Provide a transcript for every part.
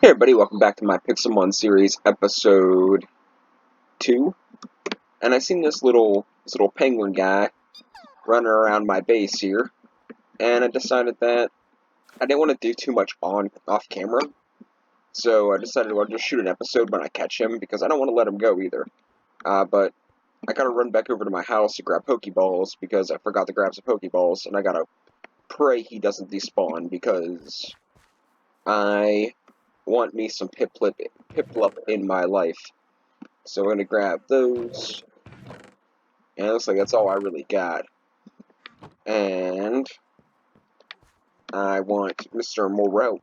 Hey everybody, welcome back to my Pixelmon series, episode 2. And I seen this little penguin guy running around my base here, and I decided that I didn't want to do too much off camera. So I decided I'd just shoot an episode when I catch him, because I don't want to let him go either. But I gotta run back over to my house to grab Pokeballs, because I forgot to grab some Pokeballs, and I gotta pray he doesn't despawn, because I want me some Piplup in my life. So we're gonna grab those. And it looks like that's all I really got. And I want Mr. Morel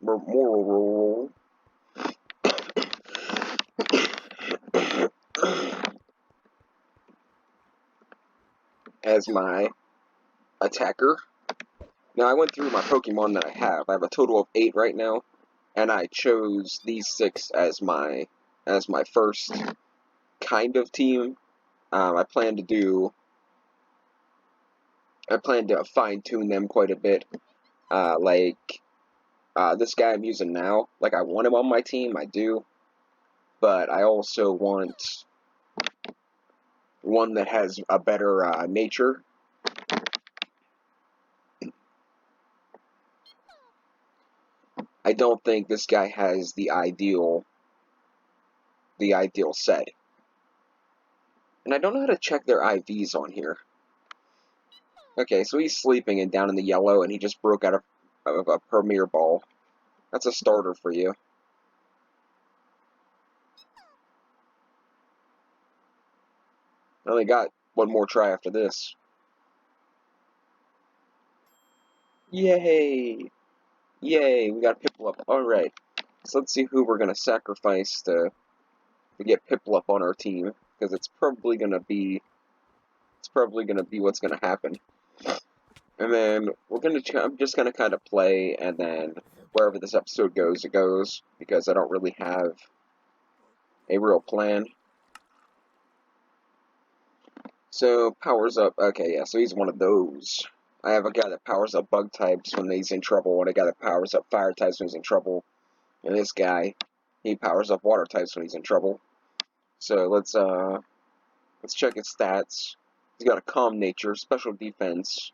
as my attacker. Now I went through my Pokemon that I have. I have a total of 8 right now, and I chose these 6 as my first kind of team. I plan to fine tune them quite a bit. This guy I'm using now, like I want him on my team, I do, but I also want one that has a better nature. I don't think this guy has the ideal set. And I don't know how to check their IVs on here. Okay, so he's sleeping and down in the yellow, and he just broke out of a Premier Ball. That's a starter for you. I only got one more try after this. Yay! Yay, we got Piplup. Alright, so let's see who we're going to sacrifice to get Piplup on our team, because it's probably going to be what's going to happen. And then I'm just gonna kind of play, and then wherever this episode goes, it goes, because I don't really have a real plan. So, powers up. Okay, yeah, so he's one of those. I have a guy that powers up bug types when he's in trouble, and a guy that powers up fire types when he's in trouble. And this guy, he powers up water types when he's in trouble. So let's check his stats. He's got a calm nature, special defense,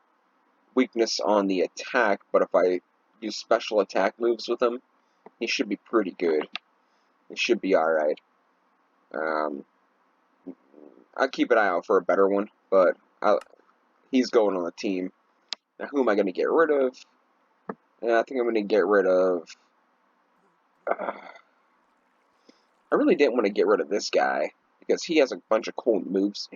weakness on the attack, but if I use special attack moves with him, he should be pretty good. He should be alright. I'll keep an eye out for a better one, but he's going on the team. Now, who am I going to get rid of? Yeah, I think I'm going to get rid of... I really didn't want to get rid of this guy, because he has a bunch of cool moves.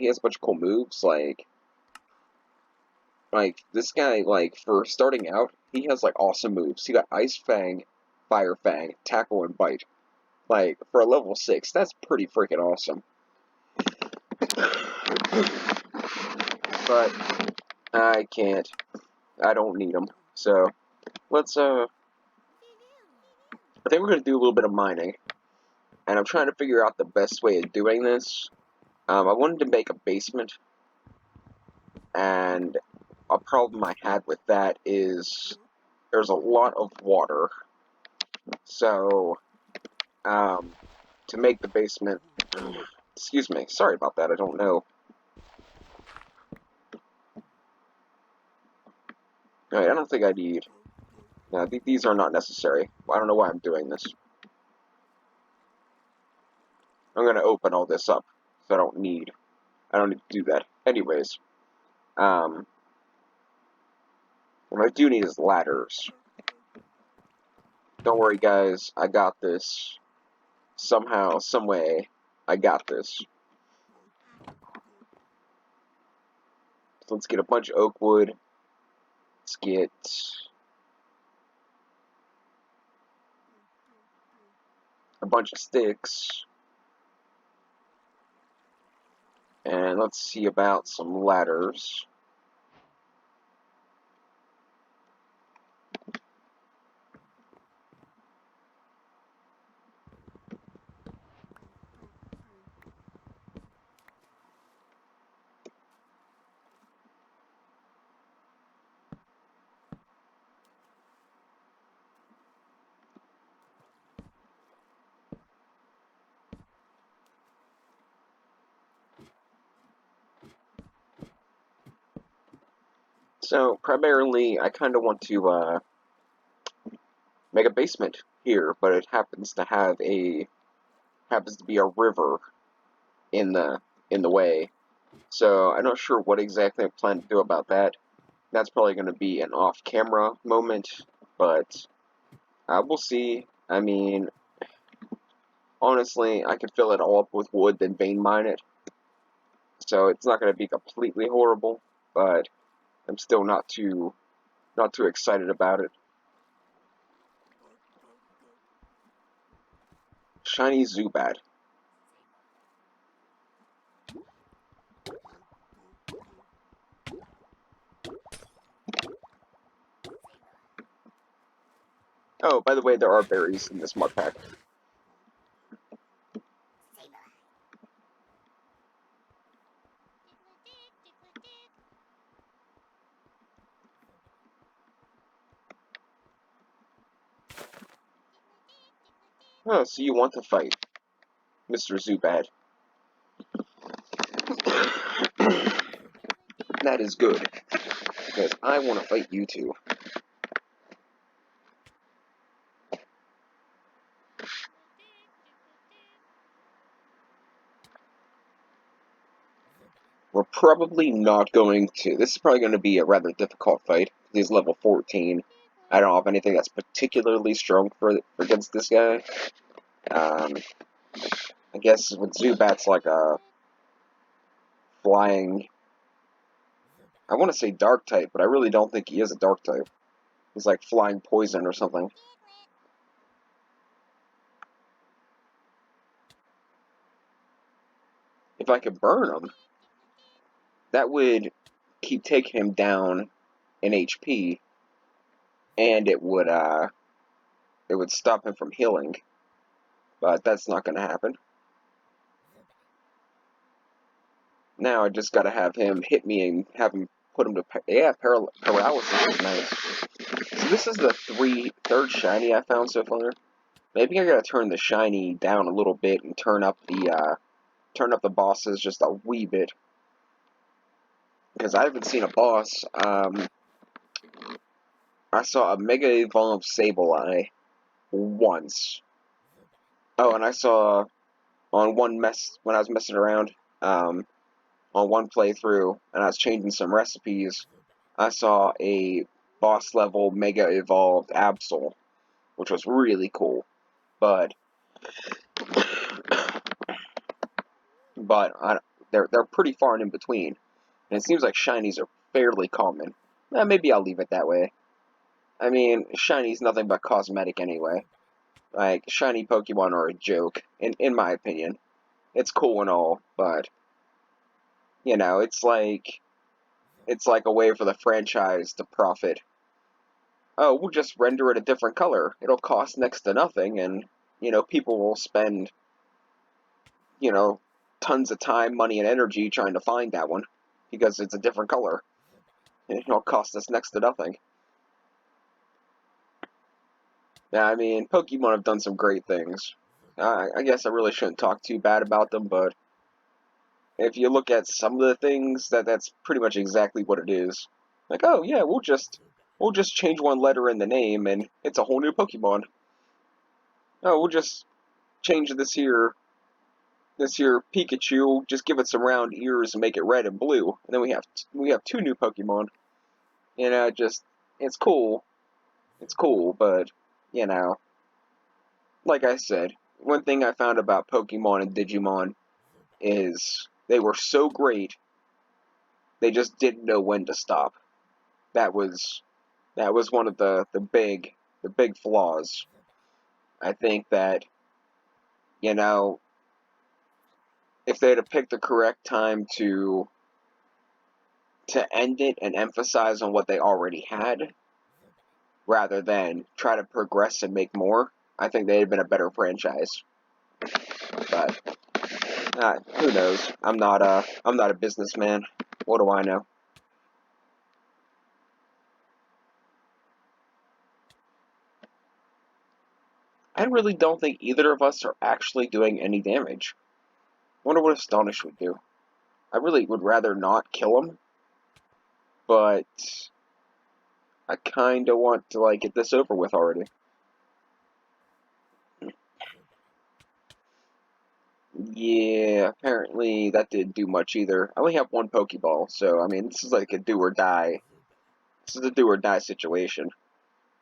Like, this guy, like, for starting out, he has, like, awesome moves. He got Ice Fang, Fire Fang, Tackle, and Bite. Like, for a level 6, that's pretty freaking awesome. But I can't. I don't need them. So, let's, I think we're going to do a little bit of mining. And I'm trying to figure out the best way of doing this. I wanted to make a basement. And a problem I had with that is there's a lot of water. So, to make the basement... Excuse me, sorry about that, I don't know. Alright, I don't think I need... No, these are not necessary. I don't know why I'm doing this. I'm going to open all this up, so I don't need to do that. Anyways, what I do need is ladders. Don't worry, guys, I got this. Somehow, someway, I got this. So let's get a bunch of oak wood. Let's get... a bunch of sticks. And let's see about some ladders. So, primarily, I kind of want to make a basement here, but it happens to be a river in the way. So, I'm not sure what exactly I plan to do about that. That's probably going to be an off-camera moment, but we'll see. I mean, honestly, I could fill it all up with wood, then vein mine it. So it's not going to be completely horrible, but I'm still not too excited about it. Shiny Zubat. Oh, by the way, there are berries in this mud pack. Oh, so you want to fight, Mr. Zubat. That is good, because I want to fight you too. We're probably not going to. This is probably going to be a rather difficult fight. He's level 14. I don't have anything that's particularly strong for against this guy. I guess with Zubat's like a flying. I want to say dark type, but I really don't think he is a dark type. He's like flying poison or something. If I could burn him, that would keep taking him down in HP, and it would stop him from healing. But that's not going to happen. Now I just got to have him hit me and have him put him to paralysis is nice. So this is the third shiny I found so far. Maybe I gotta turn the shiny down a little bit and turn up the bosses just a wee bit, because I haven't seen a boss. I saw a Mega Evolved Sableye once. Oh, and I saw on when I was messing around on one playthrough and I was changing some recipes. I saw a boss level Mega Evolved Absol, which was really cool. But they're pretty far and in between, and it seems like shinies are fairly common. Maybe I'll leave it that way. I mean, shinies nothing but cosmetic anyway. Like shiny Pokemon are a joke, in my opinion. It's cool and all, but it's like a way for the franchise to profit. Oh, we'll just render it a different color. It'll cost next to nothing, and people will spend you know, tons of time, money, and energy trying to find that one because it's a different color. And it'll cost us next to nothing. Yeah, I mean, Pokemon have done some great things. I guess I really shouldn't talk too bad about them, but if you look at some of the things, that's pretty much exactly what it is. Like, oh yeah, we'll just change one letter in the name, and it's a whole new Pokemon. Oh, we'll just change this here Pikachu, just give it some round ears and make it red and blue, and then we have two new Pokemon. Just it's cool. It's cool, but you know, like I said, one thing I found about Pokemon and Digimon is they were so great, they just didn't know when to stop. That was one of the big flaws. I think that you know if they'd have picked the correct time to end it and emphasize on what they already had, rather than try to progress and make more, I think they'd have been a better franchise. But who knows? I'm not a businessman. What do I know? I really don't think either of us are actually doing any damage. Wonder what Astonish would do. I really would rather not kill him, but I kinda want to, like, get this over with already. Yeah, apparently that didn't do much either. I only have one Pokeball, so, I mean, this is like a do or die. This is a do or die situation.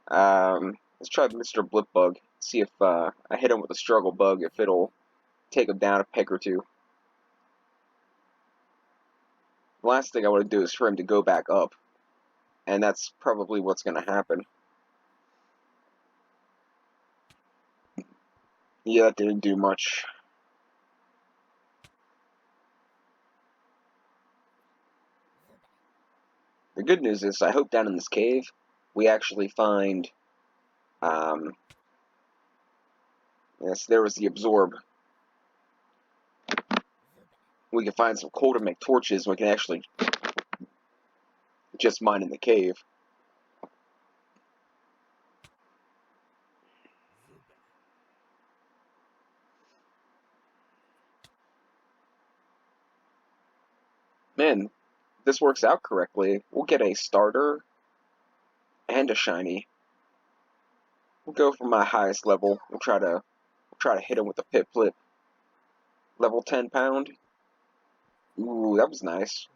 Let's try Mr. Blipbug. See if, I hit him with a Struggle Bug, if it'll take him down a peg or two. The last thing I want to do is for him to go back up. And that's probably what's going to happen. Yeah, that didn't do much. The good news is, I hope down in this cave, we actually find, yes, there was the Absorb. We can find some coal to make torches, and we can actually just mine in the cave. Man, if this works out correctly, we'll get a starter and a shiny. We'll go for my highest level. We'll try to hit him with a Pip Flip. Level 10 pound. Ooh, that was nice.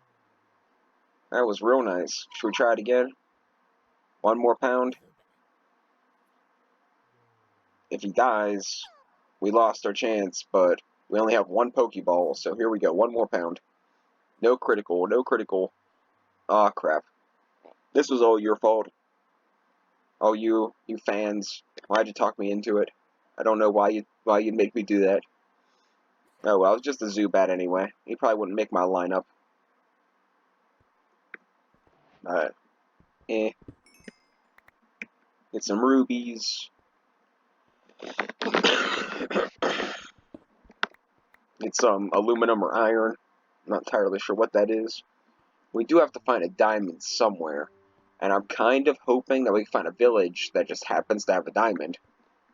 That was real nice. Should we try it again? One more pound. If he dies, we lost our chance, but we only have one Pokeball, so here we go. One more pound. No critical, no critical. Aw, crap. This was all your fault. Oh, you fans. Why'd you talk me into it? I don't know why you'd make me do that. Oh well, it's just a Zubat anyway. He probably wouldn't make my lineup. Alright. Eh. Get some rubies. Get some aluminum or iron. I'm not entirely sure what that is. We do have to find a diamond somewhere. And I'm kind of hoping that we can find a village that just happens to have a diamond.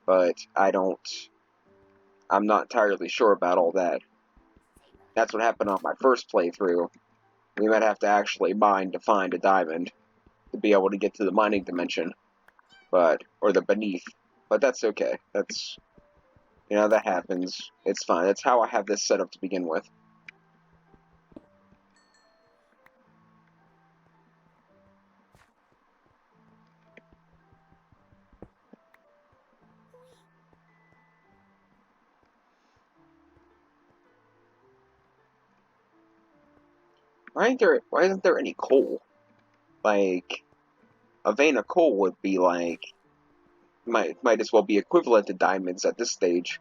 But I'm not entirely sure about all that. That's what happened on my first playthrough. We might have to actually mine to find a diamond to be able to get to the mining dimension. Or the beneath. But that's okay. That's, that happens. It's fine. That's how I have this set up to begin with. Why isn't there any coal? Like, a vein of coal would be like, might as well be equivalent to diamonds at this stage.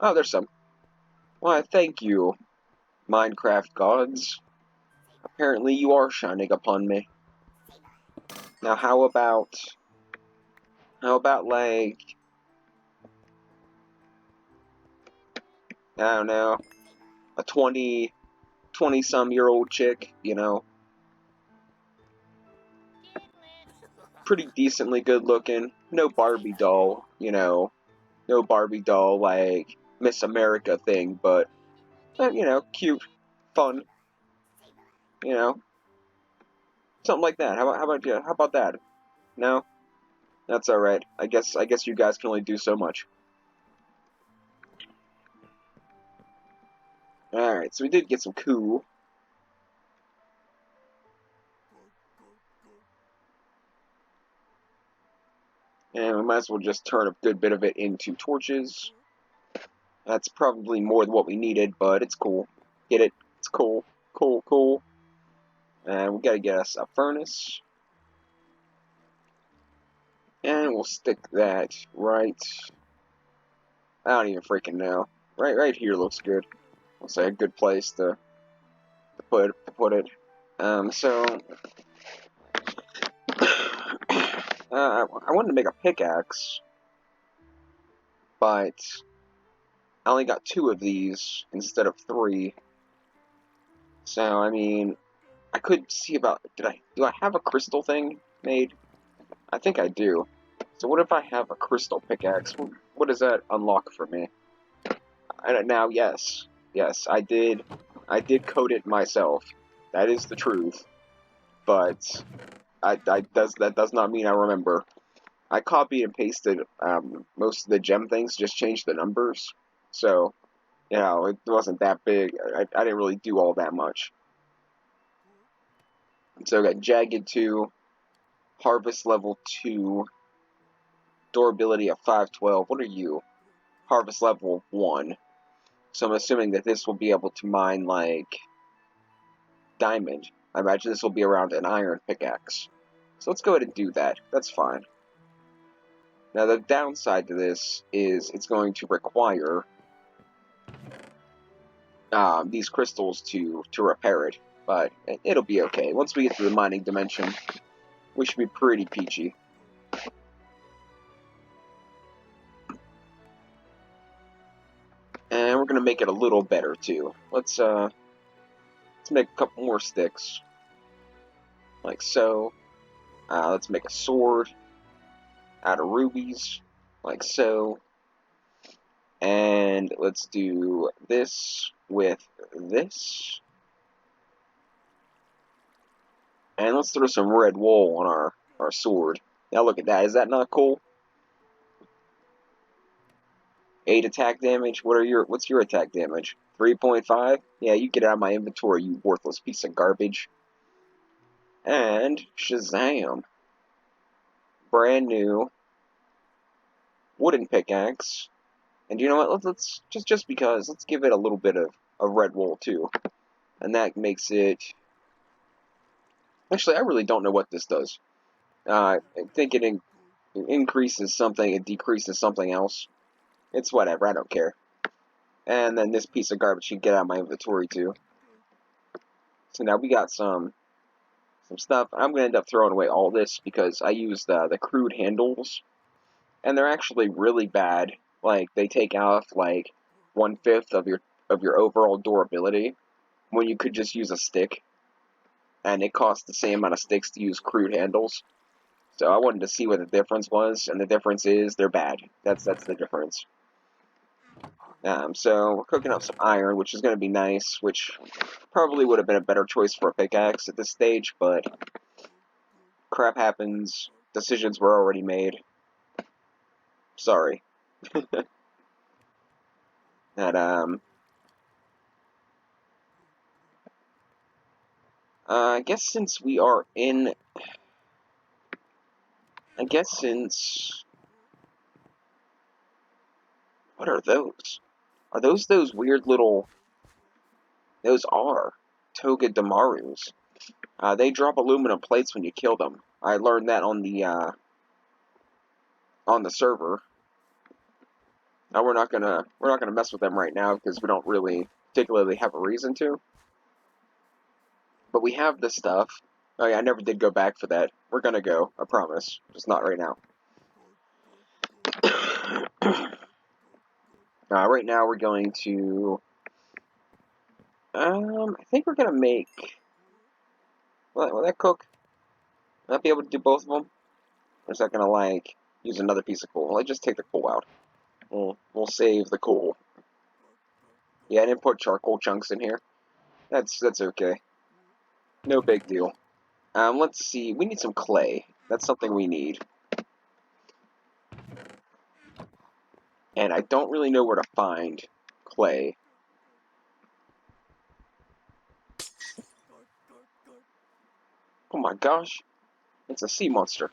Oh, there's some. Why, thank you, Minecraft gods. Apparently you are shining upon me. Now how about, like, I don't know, a 20-some-year-old chick, pretty decently good looking, no Barbie doll, no Barbie doll like Miss America thing, but, cute, fun, something like that. How about you? How about that? No? That's alright. I guess you guys can only do so much. Alright, so we did get some cool. And we might as well just turn a good bit of it into torches. That's probably more than what we needed, but it's cool. Get it? It's cool. Cool, cool. And we gotta get us a furnace. And we'll stick that right... I don't even freaking know. Right here looks good. Looks like a good place to put it. So... I wanted to make a pickaxe, but I only got 2 of these instead of 3. So, I mean, I could see about, do I have a crystal thing made? I think I do. So what if I have a crystal pickaxe? What does that unlock for me? Now, yes, I did code it myself. That is the truth. but that does not mean I remember. I copied and pasted most of the gem things, just changed the numbers. So, you know, it wasn't that big. I didn't really do all that much. So I got Jagged 2, Harvest level 2, Durability of 512. What are you? Harvest level 1. So I'm assuming that this will be able to mine, like, diamond. I imagine this will be around an iron pickaxe. So let's go ahead and do that. That's fine. Now the downside to this is it's going to require these crystals to repair it. But it'll be okay. Once we get to the mining dimension, we should be pretty peachy. And we're going to make it a little better, too. Let's make a couple more sticks. Like so. Let's make a sword out of rubies. Like so. And let's do this with this. And let's throw some red wool on our sword. Now look at that. Is that not cool? 8 attack damage. What's your attack damage? 3.5? Yeah, you get out of my inventory, you worthless piece of garbage. And Shazam. Brand new wooden pickaxe. And you know what? Let's just because let's give it a little bit of red wool too. And that makes it. Actually, I really don't know what this does. I think it increases something, it decreases something else. It's whatever, I don't care. And then this piece of garbage can get out of my inventory too. So now we got some stuff. I'm going to end up throwing away all this because I used the crude handles. And they're actually really bad. Like, they take off, like, 1/5 of your overall durability when you could just use a stick. And it costs the same amount of sticks to use crude handles. So I wanted to see what the difference was, and the difference is they're bad. That's the difference. So we're cooking up some iron, which is going to be nice, which probably would have been a better choice for a pickaxe at this stage, but crap happens. Decisions were already made. Sorry. That, I guess since we are in... I guess since... What are those? Are those weird little... Those are Toga Damarus. They drop aluminum plates when you kill them. I learned that on the server. Now we're not gonna mess with them right now because we don't really particularly have a reason to. But we have the stuff. Oh yeah, I never did go back for that. We're gonna go, I promise. Just not right now. Right now we're going to... I think we're gonna make... Will that cook? Will I be able to do both of them? Or is that gonna, like, use another piece of coal? Let's just take the coal out. We'll save the coal. Yeah, I didn't put charcoal chunks in here. That's okay. No big deal. Let's see. We need some clay. That's something we need. And I don't really know where to find clay. Oh my gosh. It's a sea monster.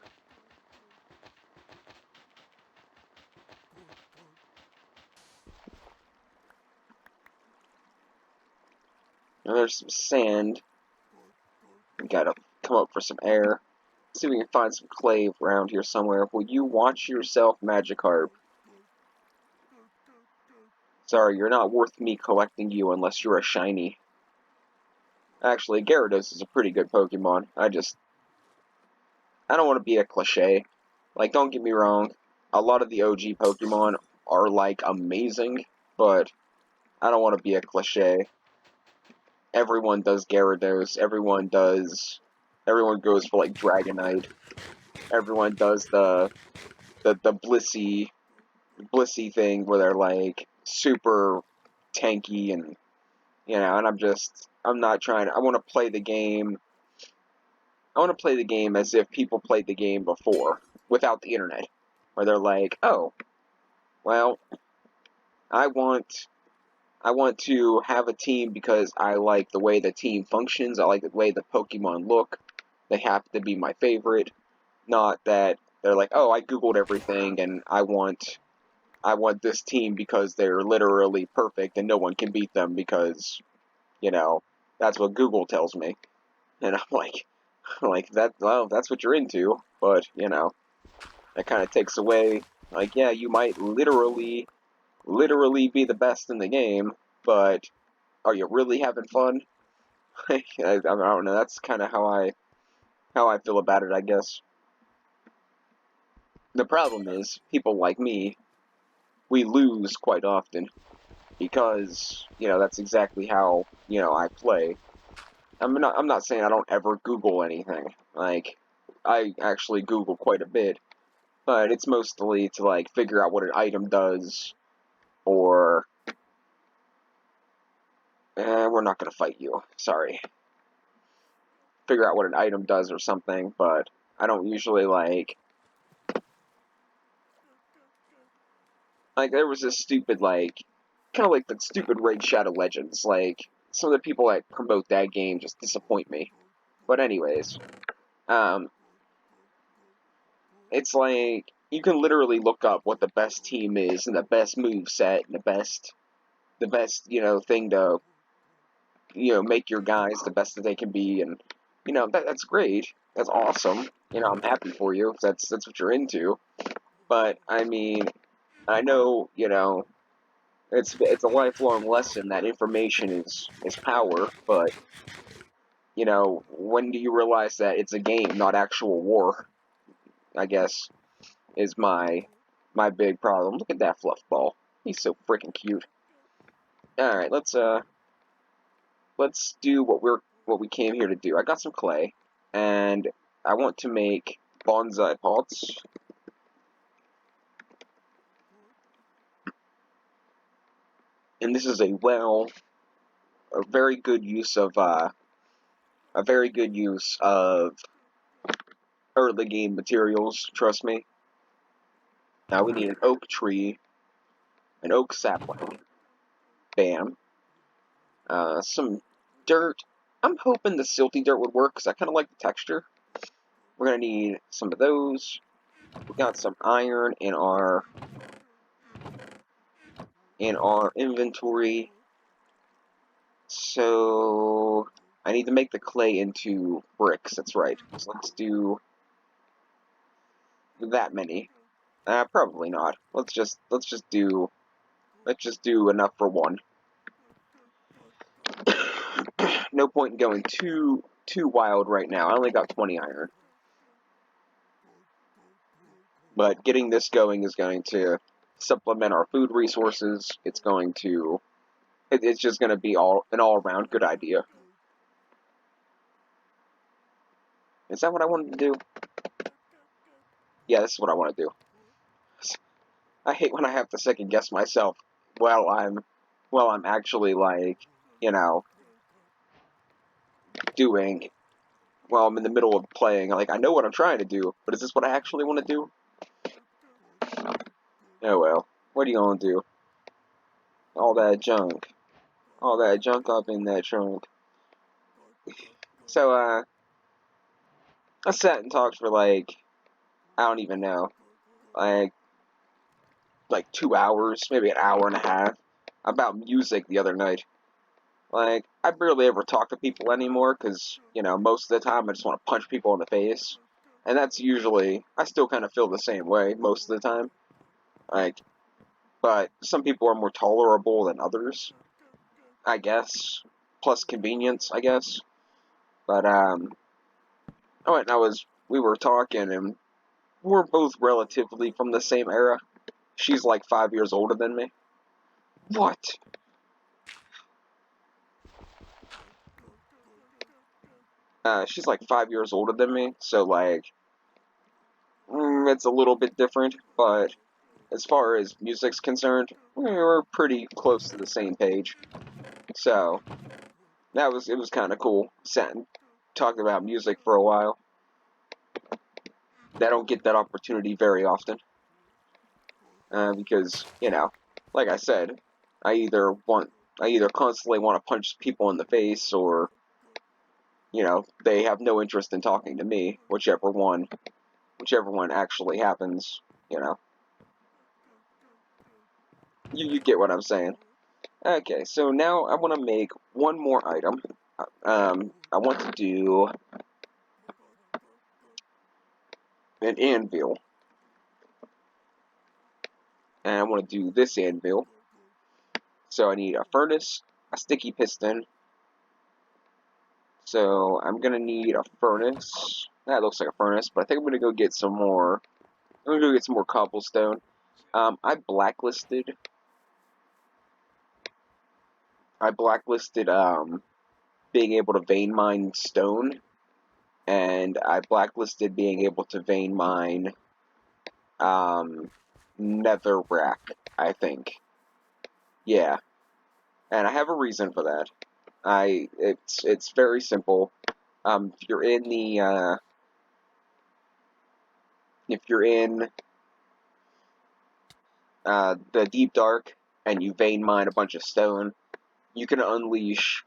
Now there's some sand. We gotta come up for some air. See if we can find some clay around here somewhere. Will you watch yourself, Magikarp? Sorry, you're not worth me collecting you unless you're a shiny. Actually, Gyarados is a pretty good Pokemon. I don't want to be a cliche. Like, don't get me wrong. A lot of the OG Pokemon are, like, amazing. But I don't want to be a cliche. Everyone does Gyarados. Everyone goes for, like, Dragonite. Everyone does the Blissey thing where they're, like, super tanky and, you know, and I'm not trying to, I want to play the game I want to play the game as if people played the game before, without the internet. Where they're like, oh, well, I want to have a team because I like the way the team functions, I like the way the Pokemon look, they have to be my favorite, not that they're like, oh, I googled everything and I want this team because they're literally perfect and no one can beat them because, that's what Google tells me. And I'm like that, well, that's what you're into, but, that kind of takes away, like, yeah, you might literally be the best in the game, but are you really having fun? I don't know, that's kind of how I feel about it, I guess. The problem is, people like me, we lose quite often, because, that's exactly how, I play. I'm not saying I don't ever Google anything. Like, I actually Google quite a bit, but it's mostly to, like, figure out what an item does, or... we're not gonna fight you. Sorry. Figure out what an item does or something, but I don't usually, like, there was this stupid, like, kind of like the stupid Raid Shadow Legends. Like, some of the people that promote that game just disappoint me. But anyways, it's like, you can literally look up what the best team is, and the best move set, and the best, thing to, make your guys the best that they can be, and, that's great. That's awesome. I'm happy for you if that's what you're into. But, I mean, I know, it's a lifelong lesson that information is power, but, when do you realize that it's a game, not actual war, I guess, is my big problem. Look at that fluff ball. He's so freaking cute. Alright, let's do what we came here to do. I got some clay, and I want to make bonsai pots. And this is a very good use of early game materials, trust me. Now we need an oak tree, an oak sapling. Bam. Some dirt. I'm hoping the silty dirt would work because I kind of like the texture. We're going to need some of those. We got some iron in our inventory. So I need to make the clay into bricks. That's right. So let's do that many. Probably not. Let's just do enough for one. No point in going too wild right now. I only got 20 iron. But getting this going is going to supplement our food resources. It's going to... It's just going to be an all-around good idea. Is that what I wanted to do? Yeah, this is what I want to do. I hate when I have to second-guess myself while I'm actually, like, doing... While I'm in the middle of playing. Like, I know what I'm trying to do, but is this what I actually want to do? Oh well. What are you gonna do? All that junk. All that junk up in that trunk. So, I sat and talked for, like, I don't even know, like 2 hours, maybe an hour and a half, about music the other night. Like, I barely ever talk to people anymore, because, most of the time I just want to punch people in the face. And that's usually, I still kind of feel the same way most of the time. Like, but some people are more tolerable than others, I guess. Plus convenience, I guess. But, oh, and we were talking, and we're both relatively from the same era. She's like 5 years older than me. What? She's like 5 years older than me, so like, it's a little bit different, but as far as music's concerned, we're pretty close to the same page. So, it was kind of cool, sat and talked about music for a while. I don't get that opportunity very often. Because, you know, like I said, I either constantly want to punch people in the face, or, you know, they have no interest in talking to me, whichever one actually happens, you know. You get what I'm saying. Okay, so now I want to make one more item. I want to do an anvil. And I want to do this anvil. So I need a furnace, a sticky piston. So I'm going to need a furnace. That looks like a furnace, but I think I'm going to go get some more. I'm going to go get some more cobblestone. I blacklisted being able to vein mine stone, and I blacklisted being able to vein mine netherrack, I think. Yeah, and I have a reason for that. It's very simple. If you're in the deep dark and you vein mine a bunch of stone, you can unleash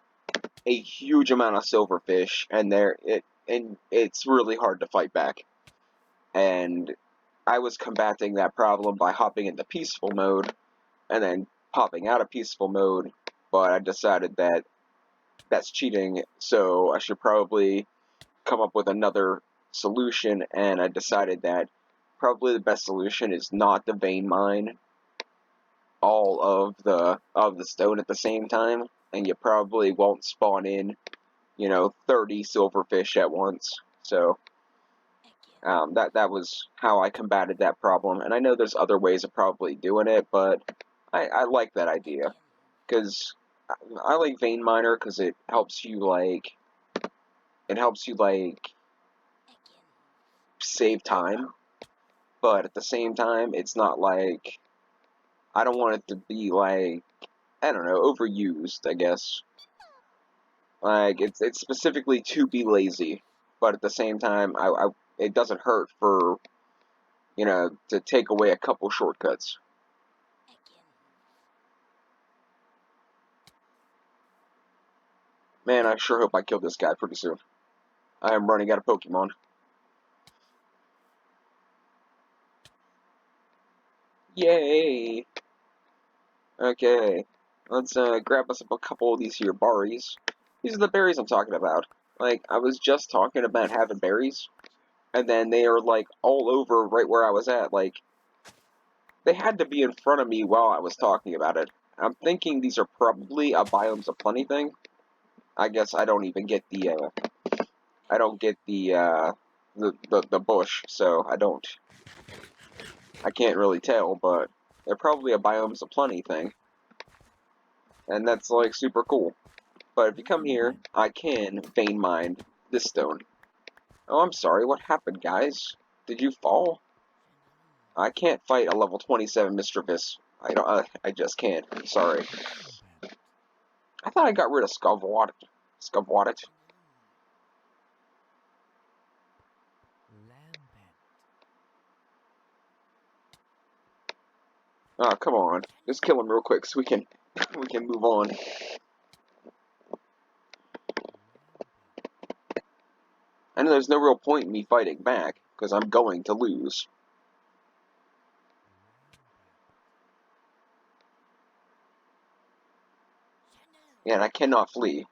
a huge amount of silverfish, and it's really hard to fight back. And I was combating that problem by hopping into peaceful mode and then popping out of peaceful mode, but I decided that that's cheating, so I should probably come up with another solution, and I decided that probably the best solution is not to vein mine all of the stone at the same time, and you probably won't spawn in, 30 silverfish at once. So that was how I combated that problem, and I know there's other ways of probably doing it, but I like that idea, because I like vein miner because it helps you save time, but at the same time it's not like, I don't want it to be like, I don't know, overused, I guess. Like, it's specifically to be lazy, but at the same time, it doesn't hurt for, to take away a couple shortcuts. Man, I sure hope I kill this guy pretty soon. I am running out of Pokemon. Yay! Okay, let's grab us up a couple of these here berries. These are the berries I'm talking about. Like, I was just talking about having berries, and then they are, like, all over right where I was at. Like, they had to be in front of me while I was talking about it. I'm thinking these are probably a biomes of plenty thing. I guess I don't even get I don't get the bush, so I can't really tell, but they're probably a biomes of plenty thing. And that's, like, super cool. But if you come here, I can vein mine this stone. Oh, I'm sorry, what happened, guys? Did you fall? I can't fight a level 27 Mischievous. I just can't. Sorry. I thought I got rid of Scavwat. Oh, come on. Just kill him real quick so we can move on. I know there's no real point in me fighting back, because I'm going to lose. Yeah, and I cannot flee.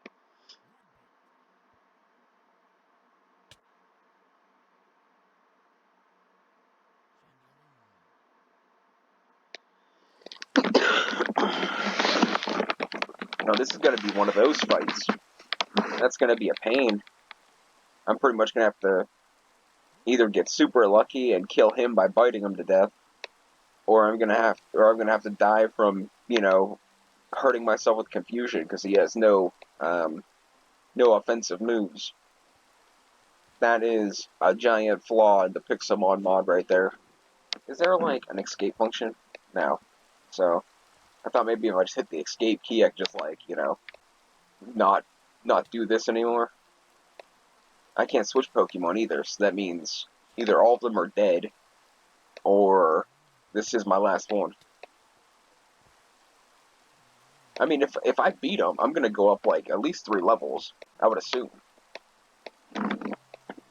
Now, this is going to be one of those fights. That's going to be a pain. I'm pretty much going to have to either get super lucky and kill him by biting him to death, or I'm going to have to die from, hurting myself with confusion because he has no offensive moves. That is a giant flaw in the pixelmon mod right there. Is there, like, an escape function? No. So, I thought maybe if I just hit the escape key, I could just, like, not do this anymore. I can't switch Pokemon either, so that means either all of them are dead, or this is my last one. I mean, if I beat him, I'm gonna go up like at least 3 levels, I would assume.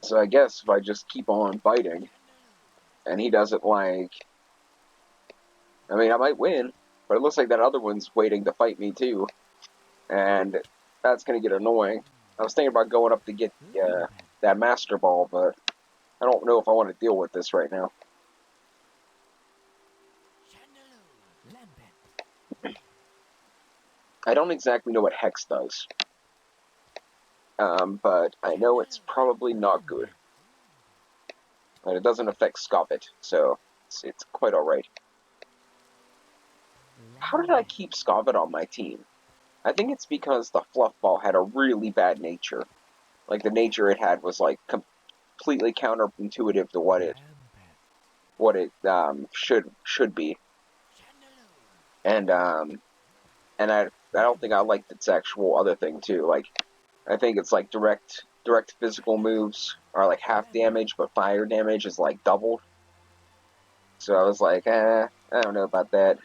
So I guess if I just keep on fighting, and he doesn't like, I mean, I might win, but it looks like that other one's waiting to fight me too, and that's gonna get annoying. I was thinking about going up to get that Master Ball, but I don't know if I want to deal with this right now. I don't exactly know what Hex does, but I know it's probably not good. And it doesn't affect Scobbit, so it's quite alright. How did I keep Scobbit on my team? I think it's because the Fluff Ball had a really bad nature. Like, the nature it had was, like, completely counterintuitive to what it should be. And I don't think I liked its actual other thing, too. Like, I think it's, like, direct physical moves are, like, half damage, but fire damage is, like, doubled. So I was like, I don't know about that.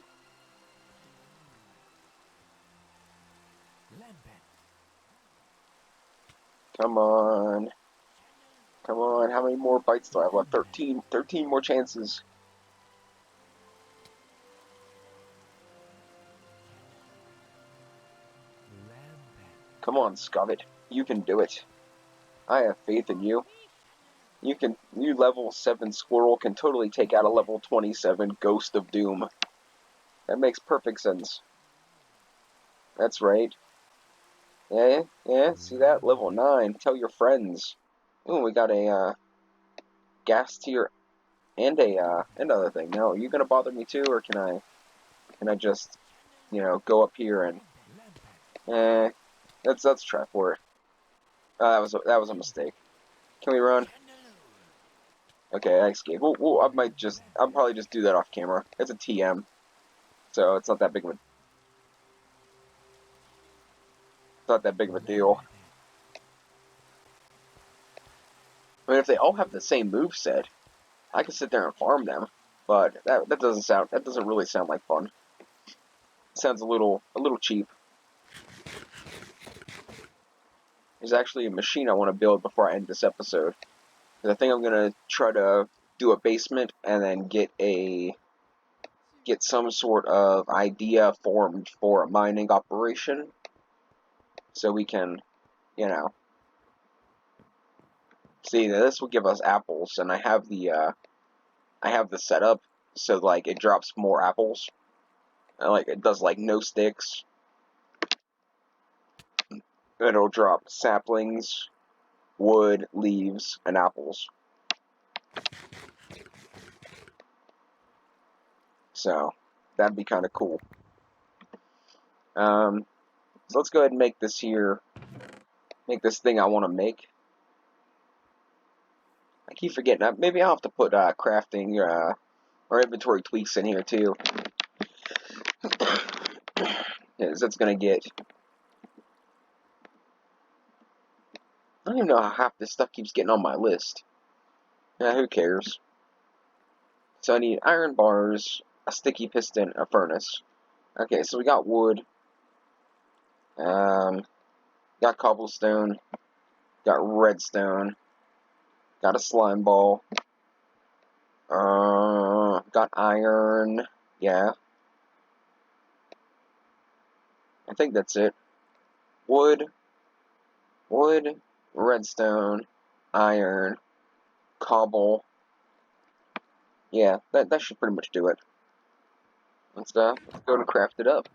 Come on. Come on, how many more bites do I have left? 13. 13 more chances. Come on, Scobbit. You can do it. I have faith in you. You level 7 Squirrel can totally take out a level 27 Ghost of Doom. That makes perfect sense. That's right. Yeah, see that? Level 9. Tell your friends. Ooh, we got a, gas tier and another thing. Now, are you gonna bother me too, or can I just, go up here and, let's try for it. That was a mistake. Can we run? Okay, I escaped. I'll probably just do that off camera. It's a TM, so it's not that big of a deal. I mean, if they all have the same move set, I could sit there and farm them, but that doesn't really sound like fun. It sounds a little cheap. There's actually a machine I want to build before I end this episode. I think I'm gonna try to do a basement and then get some sort of idea formed for a mining operation, so we can, see, this will give us apples, and I have the setup so like it drops more apples, and like it does like no sticks. It'll drop saplings, wood, leaves, and apples. So that'd be kind of cool. So let's go ahead and make this thing I want to make. I keep forgetting. Maybe I'll have to put crafting or inventory tweaks in here too. Because that's gonna get. I don't even know how half this stuff keeps getting on my list. Yeah, who cares? So I need iron bars, a sticky piston, a furnace. Okay, so we got wood. Got cobblestone. Got redstone. Got a slime ball. Got iron. Yeah. I think that's it. Wood, redstone, iron, cobble. Yeah, that should pretty much do it. Let's go and craft it up.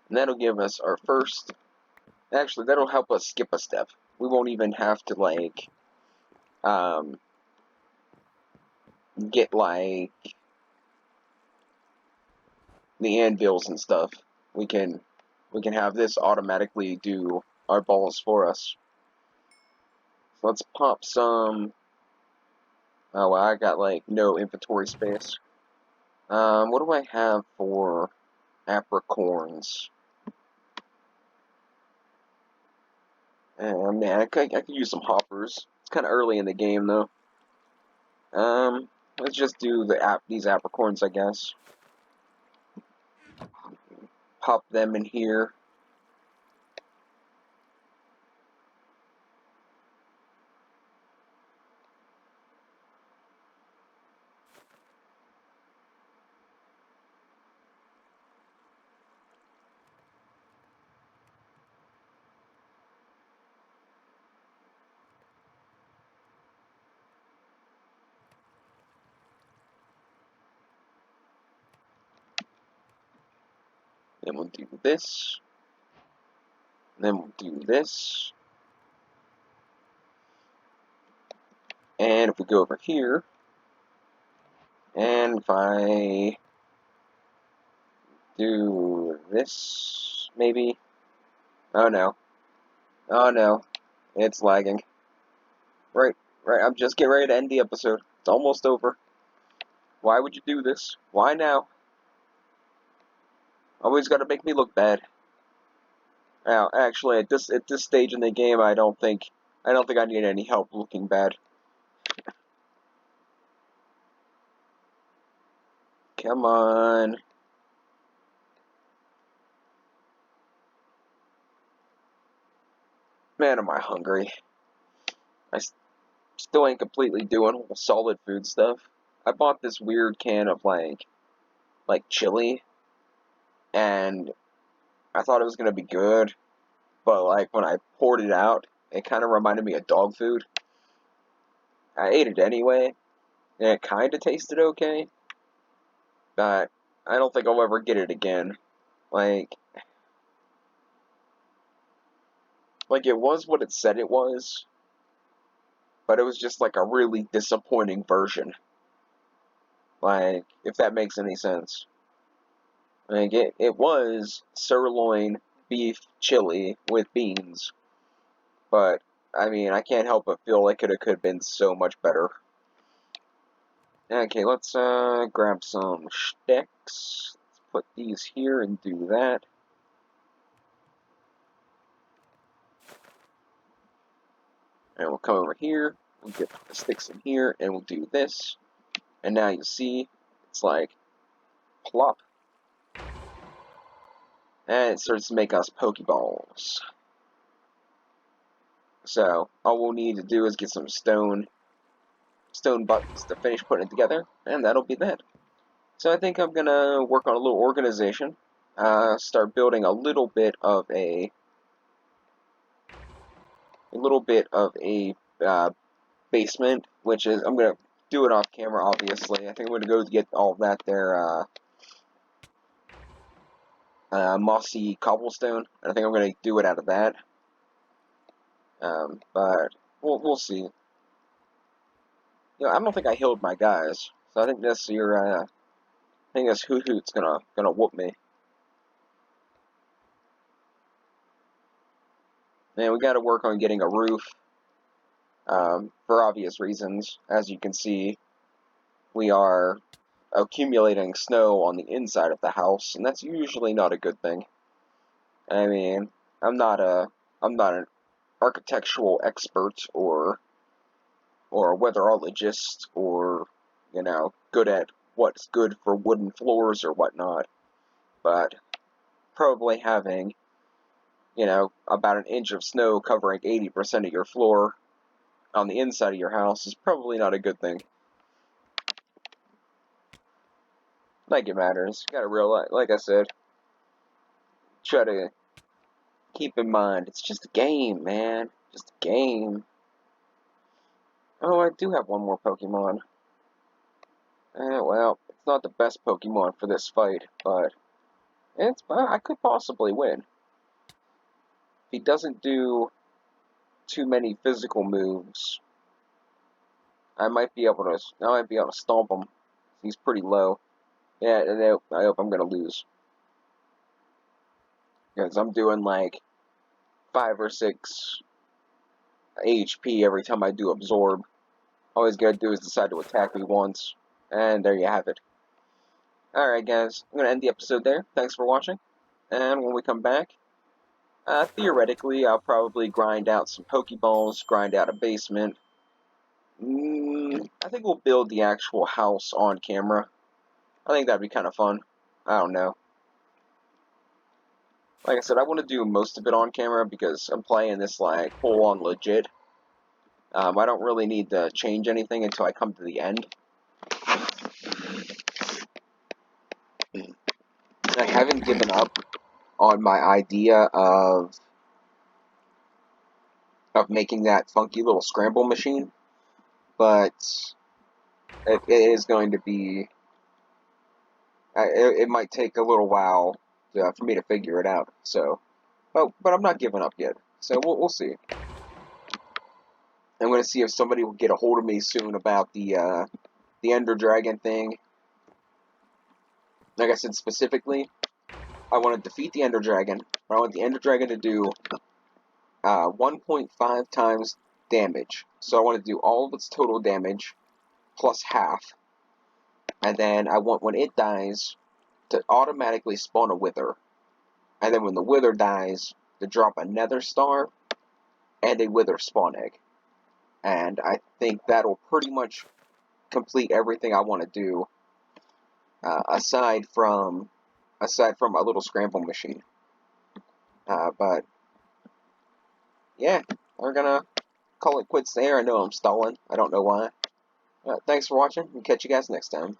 And that'll give us our first. Actually, that'll help us skip a step. We won't even have to get, like, the anvils and stuff, we can have this automatically do our balls for us. So let's pop some. Oh, well, I got, like, no inventory space. What do I have for apricorns? Man, I could use some hoppers. It's kind of early in the game, though. Let's just do these apricorns, I guess. Pop them in here. Then we'll do this. Then we'll do this. And if we go over here, and if I do this, maybe? Oh no. Oh no. It's lagging. Right, I'm just getting ready to end the episode. It's almost over. Why would you do this? Why now? Always gotta make me look bad. Now, actually, at this stage in the game, I don't think I need any help looking bad. Come on. Man, am I hungry. I still ain't completely doing solid food stuff. I bought this weird can of, like chili, and I thought it was gonna be good, but, like, when I poured it out, it kind of reminded me of dog food. I ate it anyway, and it kind of tasted okay, but I don't think I'll ever get it again. Like, it was what it said it was, but it was just, like, a really disappointing version. Like, if that makes any sense. Like, it was sirloin beef chili with beans, but, I mean, I can't help but feel like it could have been so much better. Okay, let's grab some sticks. Let's put these here and do that. And we'll come over here, we'll get the sticks in here, and we'll do this. And now you see, it's like, plop. And it starts to make us Pokeballs. So, all we'll need to do is get some stone buttons to finish putting it together, and that'll be that. So I think I'm gonna work on a little organization, start building a little bit of a basement, which is, I'm gonna do it off camera, obviously. I think I'm gonna go get all that there, mossy cobblestone, and I think I'm gonna do it out of that. But we'll see. I don't think I healed my guys, so I think this Hoot Hoot's gonna whoop me. And we got to work on getting a roof, for obvious reasons. As you can see, we are accumulating snow on the inside of the house, and that's usually not a good thing. I mean, I'm not an architectural expert or a weatherologist or, good at what's good for wooden floors or whatnot, but probably having, about an inch of snow covering 80% of your floor on the inside of your house is probably not a good thing. Like it matters. You gotta realize, like I said, try to keep in mind, it's just a game, man. Just a game. Oh, I do have one more Pokemon. Well, it's not the best Pokemon for this fight, but I could possibly win. If he doesn't do too many physical moves, I might be able to stomp him. He's pretty low. Yeah, and I hope I'm gonna lose because I'm doing like 5 or 6 HP every time I do absorb. All he's gonna do is decide to attack me once, and there you have it. Alright guys, I'm gonna end the episode there. Thanks for watching, and when we come back, theoretically I'll probably grind out some Pokeballs, grind out a basement. I think we'll build the actual house on camera. I think that'd be kind of fun. I don't know. Like I said, I want to do most of it on camera because I'm playing this like full on legit. I don't really need to change anything until I come to the end. I haven't given up on my idea of making that funky little scramble machine, but it is going to be. It might take a little while for me to figure it out. So, but I'm not giving up yet. So we'll see. I'm going to see if somebody will get a hold of me soon about the Ender Dragon thing. Like I said, specifically, I want to defeat the Ender Dragon, but I want the Ender Dragon to do 1.5 times damage. So I want to do all of its total damage plus half, and then I want when it dies to automatically spawn a Wither, and then when the Wither dies to drop a Nether Star and a Wither spawn egg. And I think that'll pretty much complete everything I want to do, aside from a little scramble machine. But yeah, we're gonna call it quits there. I know I'm stalling. I don't know why. Thanks for watching, and catch you guys next time.